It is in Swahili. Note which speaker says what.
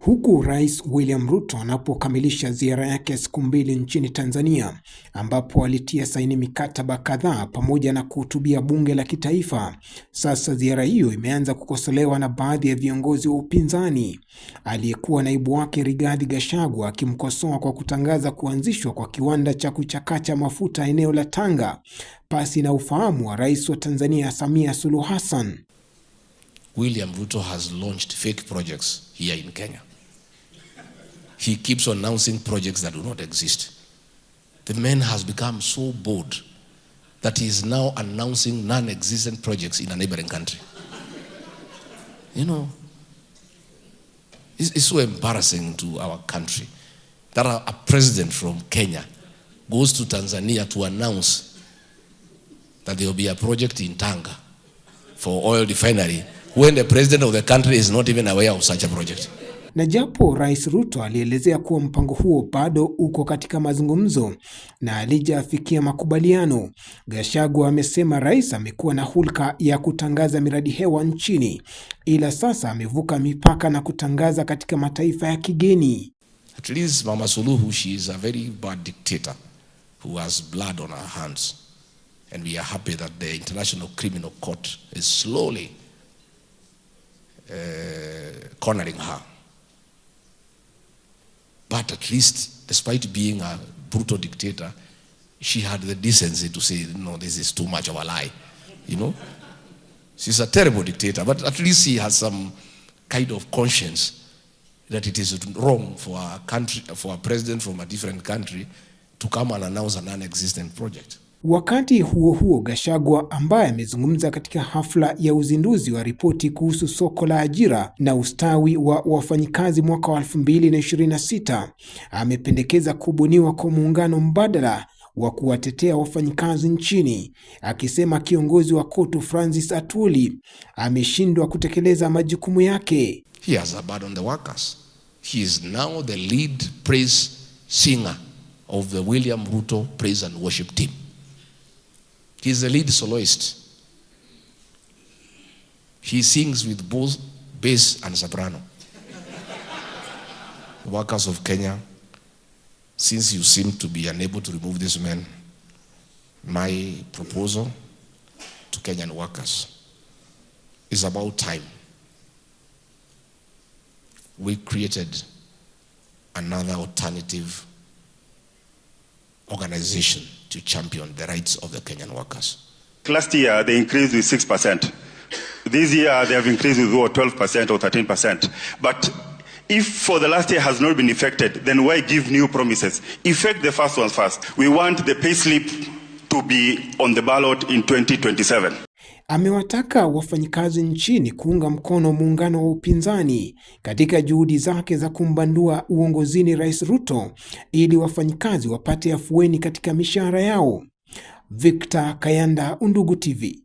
Speaker 1: Huku Rais William Ruto anapokamilisha ziara yake ya siku 2 nchini Tanzania, ambapo alitia saini mikataba kadhaa pamoja na kuhutubia bunge la kitaifa. Sasa ziara hiyo imeanza kukosolewa na baadhi ya viongozi wa upinzani, aliyekuwa naibu wake Rigathi Gachagua akimkosoa kwa kutangaza kuanzishwa kwa kiwanda cha kuchakata mafuta eneo la Tanga pasi na ufahamu wa Rais wa Tanzania Samia Suluhu Hassan.
Speaker 2: William Ruto has launched fake projects here in Kenya. He keeps on announcing projects that do not exist. The man has become so bold that he is now announcing non-existent projects in a neighboring country. You know, it's so embarrassing to our country that a president from Kenya goes to Tanzania to announce that there will be a project in Tanga for oil refinery when the president of the country is not even aware of such a project.
Speaker 1: Na japo Rais Ruto alielezea kuwa mpango huo bado uko katika mazungumzo na alijafikia makubaliano, Gachagua amesema rais amekuwa na hulka ya kutangaza miradi hewa nchini, ila sasa amevuka mipaka na kutangaza katika mataifa ya kigeni.
Speaker 2: At least Mama Suluhu, she is a very bad dictator who has blood on her hands, and we are happy that the International Criminal Court is slowly cornering her. But at least, despite being a brutal dictator, she had the decency to say, no, this is too much of a lie. You know? She's a terrible dictator, but at least she has some kind of conscience that it is wrong for a country, for a president from a different country to come and announce a non-existent project.
Speaker 1: Wakati huo huo, Gachagua ambaye amezungumza katika hafla ya uzinduzi wa ripoti kuhusu soko la ajira na ustawi wa wafanyikazi mwaka wa 2026, amependekeza kubuniwa kwa muungano mbadala wa kuwatetea wafanyikazi nchini, akisema kiongozi wa KOTU Francis Atwoli ameshindwa kutekeleza majukumu yake.
Speaker 2: He has abandoned the workers. He is now the lead praise singer of the William Ruto praise and worship team. He is the lead soloist. He sings with both bass and soprano. Workers of Kenya, since you seem to be unable to remove this man, my proposal to Kenyan workers is about time we created another alternative organization to champion the rights of the Kenyan workers.
Speaker 3: Last year, they increased with 6%. This year, they have increased with 12% or 13%. But if for the last year has not been effected, then why give new promises? Effect the first ones first. We want the payslip to be on the ballot in 2027.
Speaker 1: Amewataka wafanyikazi nchini kuunga mkono muungano wa upinzani katika juhudi zake za kumbandua uongozini Rais Ruto ili wafanyikazi wapate afueni katika mishahara yao. Victor Kayanda, Undugu TV.